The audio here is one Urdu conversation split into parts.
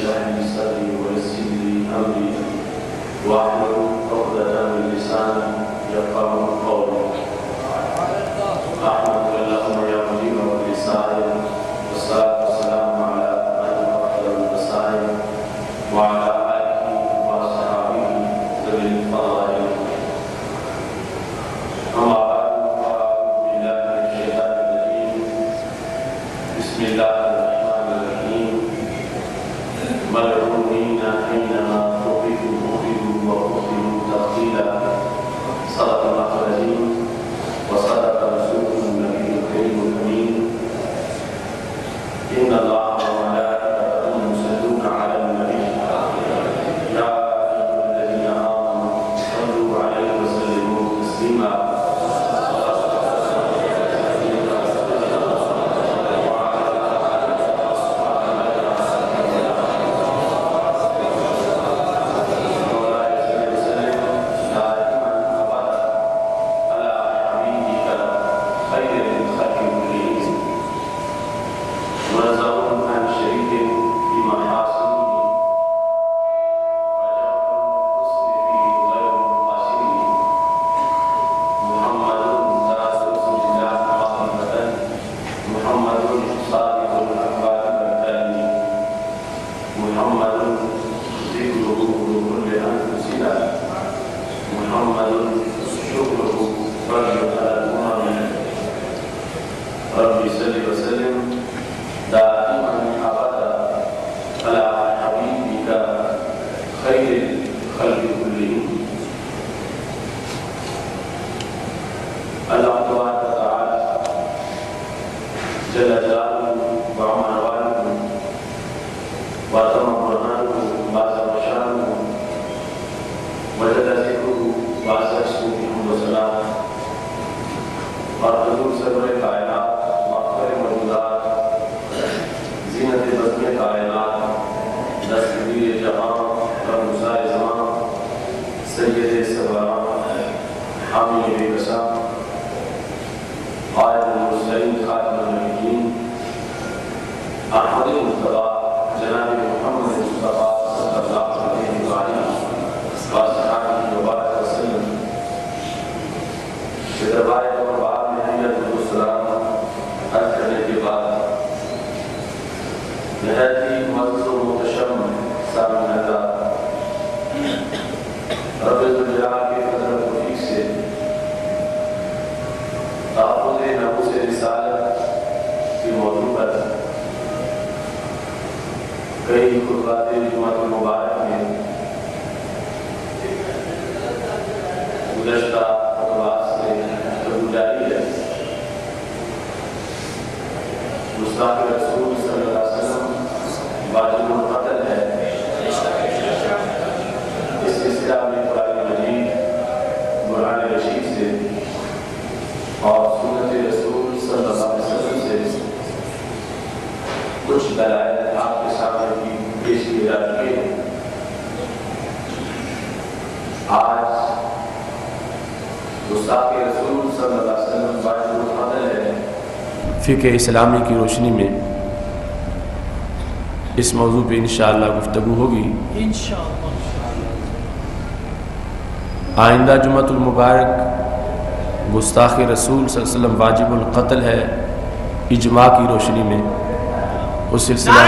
اشرح لي صدري ويسر لي أمري واحلل عقدة من لساني يفقهوا قولي. أحمد اللهم يا مجيب كل سائل والصلاة والسلام على أفضل البصائر وعلى آله وصحبه ذوي الفضائل. أما بعد فأعوذ بالله من الشيطان الرجيم. بسم الله الرحمن الرحيم. ملعونين أينما ثقفوا أخذوا وقتلوا تقتيلا. صدق الله العظيم وصدق رسوله النبي الكريم الأمين. إن الله وملائكته يصلون على النبي يا أيها الذين آمنوا صلوا عليه وسلموا تسليما. فقہ اسلامی کی روشنی میں اس موضوع پہ انشاءاللہ گفتگو ہوگی. آئندہ جمعۃ المبارک گستاخی رسول صلی اللہ علیہ وسلم واجب القتل ہے اجماع کی روشنی میں. اس سلسلہ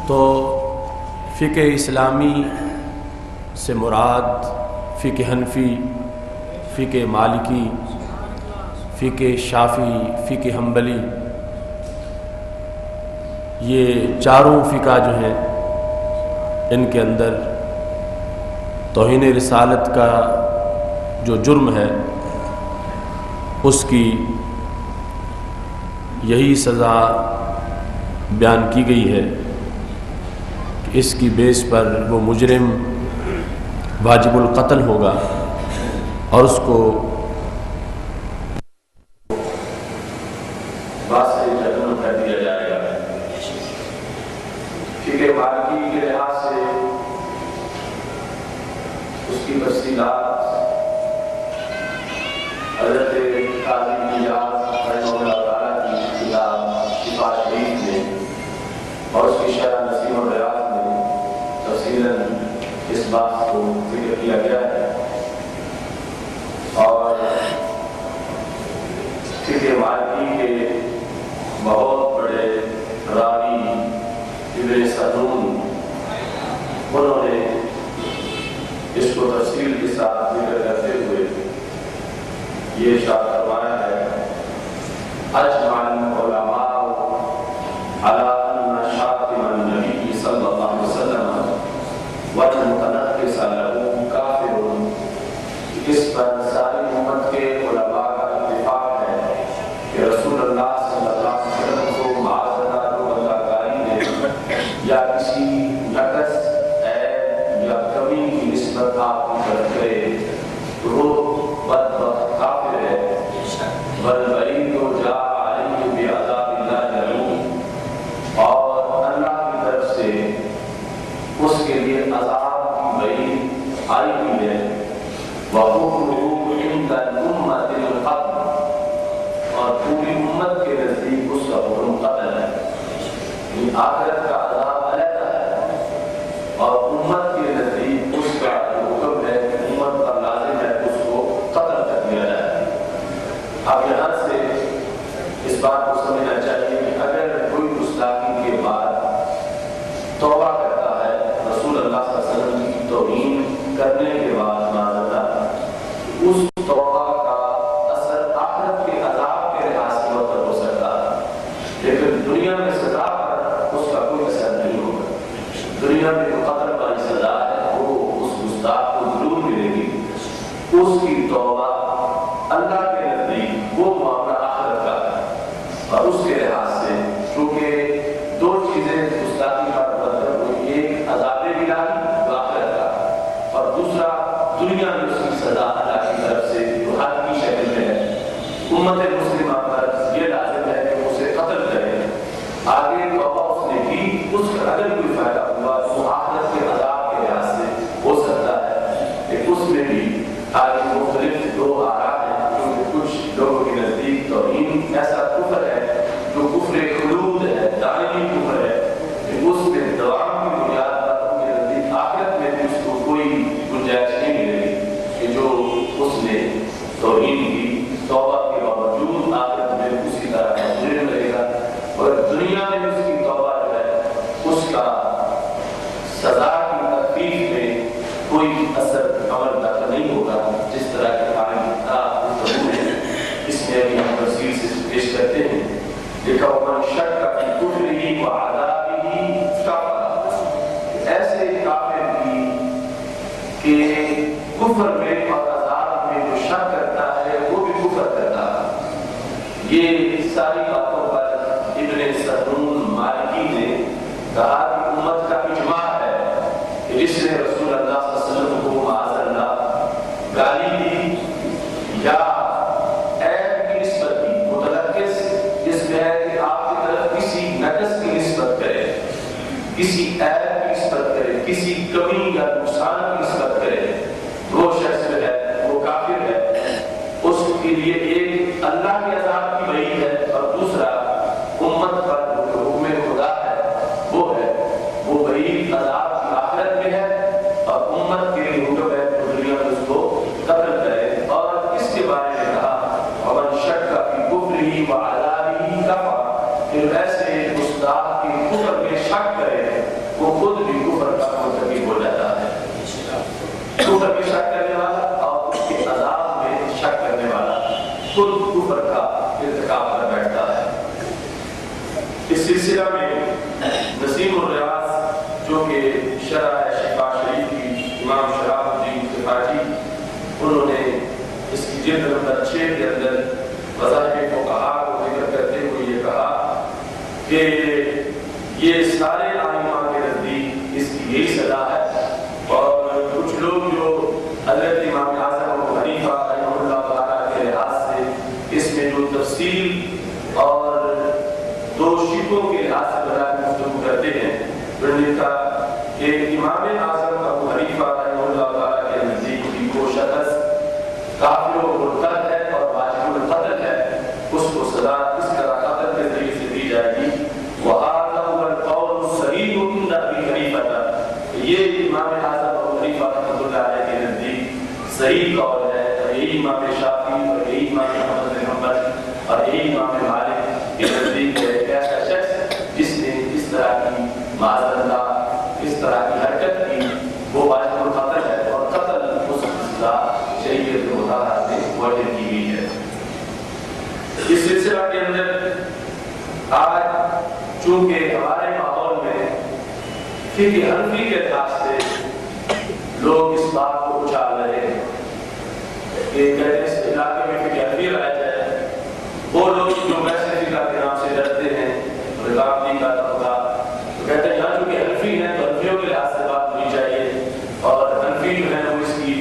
تو فقہ اسلامی سے مراد فقہ حنفی، فقہ مالکی، فقہ شافعی، فقہ حنبلی، یہ چاروں فقہ جو ہیں ان کے اندر توہین رسالت کا جو جرم ہے اس کی یہی سزا بیان کی گئی ہے کہ اس کی بیس پر وہ مجرم واجب القتل ہوگا اور اس کو بات سے جہنم کر دیا جائے گا. فقہ مالکی مالکی کے لحاظ سے اس کی تفصیلات حضرت قاضی ایاز رحمہ اللہ تعالیٰ کی کتاب شفا شریف میں اور اس کی شرح نسیم الریاض میں تفصیلاً اس بات کو ذکر کیا گیا ہے. اور فقہ مالکی کے بہت بڑے راوی ابن سنون انہوں نے اس کو تفصیل کے ساتھ ذکر کرتے ہوئے یہ ارشاد فرمایا ہے اجمع العلماء علی ان شاتم النبی صلی اللہ علیہ وسلم والمتنقص له کافر. اس پر ساری امت کے علماء کا اتفاق ہے کہ رسول اللہ صلی اللہ علیہ وسلم کو معاذ اللہ بندہ کاری نے یا کسی نقص عیب یا کمی کی نسبت آپ کی طرف کرے وہ بدبخت کافر ہے. والبعید جاء علیہ بعذاب اللہ یعلم، اور اللہ کی طرف سے اس کے لیے عذاب کی وعید آئی ہوئی ہے. وحکمہ عند الامة القتل، اور پوری امت کے نزدیک اس کا حکم قتل ہے. آخرت کا عذاب علیحدہ ہے اور امت کے نزدیک اس کا حکم ہے کہ امت پر لازم ہے اس کو قتل کر دیا جائے. اب یہاں سے اس بات کو سمجھنا چاہیے کہ اگر کوئی گستاخی کے بعد توبہ کرتا ہے رسول اللہ صلی اللہ علیہ وسلم کی توہین کرنے کے بعد معذرت، اس توبہ کا اثر آخرت کے عذاب کے لحاظ سے مطلب ہو سکتا ہے، لیکن دنیا میں سزا پر اس کا کوئی اثر نہیں ہوگا. دنیا میں جو قتل والی سزا ہے وہ اس گستاخ کو ضرور ملے گی. اس کی توبہ اللہ کے نزدیک وہ معاملہ آخرت کا ہے، اور اس کے لحاظ سے کیونکہ دو چیزیں گستاخی کا مطلب ہوئی، ایک عذاب الہی جو آخرت کا، اور دوسرا دنیا میں اس کی سزا اللہ کی طرف سے جو حد کی شکل میں ہے. امت مسلمہ پر یہ لازم ہے کہ اسے قتل کرے. آگے توبہ اس نے کی، اس کا اگر کوئی فائدہ ہوا تو آخرت کے عذاب کے لحاظ سے ہو سکتا ہے. لیکن اس میں بھی آگے مختلف دو آراء ہیں، کیونکہ کچھ لوگوں کے نزدیک توہین ایسا کفر ہے جو کفر خلود ہے، دائمی کفر ہے، کہ اس میں دوام کی بنیاد پر ان کے نزدیک آخرت میں بھی اس کو کوئی گنجائش نہیں ملے گی کہ جو اس نے توہین کی توبہ کے باوجود آخرت میں اسی طرح کا مجرم رہے گا. اور دنیا میں اس کی توبہ جو ہے اس کا سزا کی تخفیف میں کوئی اثر عمل داخل نہیں ہوگا، جس طرح کے قائم اس میں ابھی ہم تفصیل سے پیش کرتے ہیں. لکھا ومن شک فی کفرہ وعذابہ کفر، ایسے کافر کی کہ کفر میں اور عذاب میں جو شک کرتا ہے وہ بھی کفر کرتا ہے. یہ ساری باتوں پر ابن سنون مالکی نے کہا کہ امت کا اجماع ہے کہ جس نے رسول اللہ صلی اللہ علیہ وسلم کو معاذ اللہ گالی دی یا عیب کی نسبت دی، متلقص جس میں ہے کہ آپ کی طرف کسی نقص کی نسبت کرے، کسی عیب کی نسبت کرے، کسی کمی یا نقصان کی نسبت کرے، وہ شخص جو ہے وہ کافر ہے. اس کے لیے ایک اللہ کے عذاب کی وعید ہے اور دوسرا امت پر جو حکم خدا ہے وہ وعید عذاب کی آخرت میں ہے، اور امت کے لیے حکم ہے دنیا میں اس کو قتل کرے. اور اس کے بارے میں کہا ومن شک فی کفرہ وعذابہ کفر، پھر ایسے گستاخ کی کفر میں شک کرے وہ خود بھی کفر کا مرتکب ہو جاتا ہے. کفر میں شک کرنے والا اور اس کے عذاب میں شک کرنے والا خود کفر کا ارتکاب کر بیٹھتا ہے. اس سلسلہ میں نسیم الریاض جو کہ شرح شفا شریف کی امام شہاب الدین فقاہی انہوں نے اس کی جلد نمبر 6 کے اندر مذاہب فقہا کو ذکر کرتے ہوئے یہ کہا کہ یہ سارے ائمہ کے نزدیک کہ امام اعظم ابو حنیفہ رحمہ اللہ تعالیٰ کے نزدیک بھی وہ شخص کافر و مرتد ہے اور واجب القتل ہے، اس کو سزا اس طرح قتل کے ذریعے سے دی جائے گی۔ وَهَذَا هُوَ الْقَوْلُ الصَّحِيحُ عِنْدَ أَبِي حَنِيفَةَ، یہ امام اعظم ابو حنیفہ رحمۃ اللہ علیہ کے نزدیک صحیح قول ہے، اور یہی امام شافعی اور یہی امام احمد بن حنبل اور یہی امام مالک کے نزدیک ہے کہ ایسا شخص جس نے اس طرح کی معاذ اللہ اس طرح کی حرکت کی وہ واجب القتل ہے، اور قتل اس کی سزا شریعت مطالعہ سے واجب کی گئی ہے۔ اس سلسلہ کے اندر آج چونکہ ہمارے ماحول میں فقہ حنفی کے لحاظ سے لوگ اس بات کو اچھال رہے ہیں کہ اس علاقے میں فقہ حنفی رہا جائے، وہ لوگ جو ویسے فقہ کے نام سے ڈرتے ہیں رقابتی کا ہوگا تو کہتے ہیں یہاں چونکہ حنفی ہیں تو حنفیوں کے لحاظ سے بات ہونی چاہیے، اور حنفی جو ہے وہ اس کی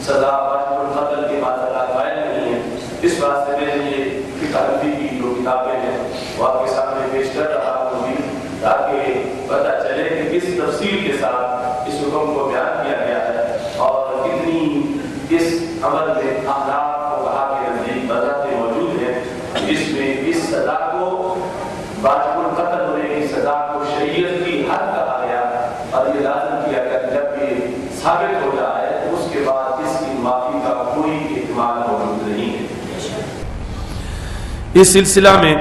سزا واجب القتل کے بعد قائل نہیں ہے۔ اس واسطے میں یہ فقہ حنفی کی جو کتابیں ہیں وہ آپ کے سامنے پیش کر رہا ہوں تاکہ پتہ چلے کہ کس تفصیل کے ساتھ اس حکم کو بیان کیا گیا ہے اور کتنی اس عمل میں اخلاق و کہا کے نزدیک وضاحتیں موجود ہیں، جس میں اس سزا کو واجب القتل ہونے کی سزا کو شریعت کی حد کہا گیا، اور یہ لازم کیا گیا کہ جب یہ ثابت ہو جائے تو اس کے بعد اس کی معافی کا کوئی احتمال موجود نہیں ہے۔ اس سلسلہ میں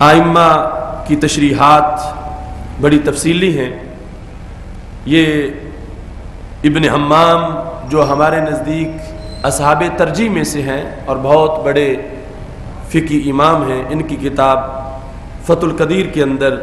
آئمہ کی تشریحات بڑی تفصیلی ہیں۔ یہ ابن حمام جو ہمارے نزدیک اصحاب ترجیح میں سے ہیں اور بہت بڑے فقہی امام ہیں، ان کی کتاب فتح القدیر کے اندر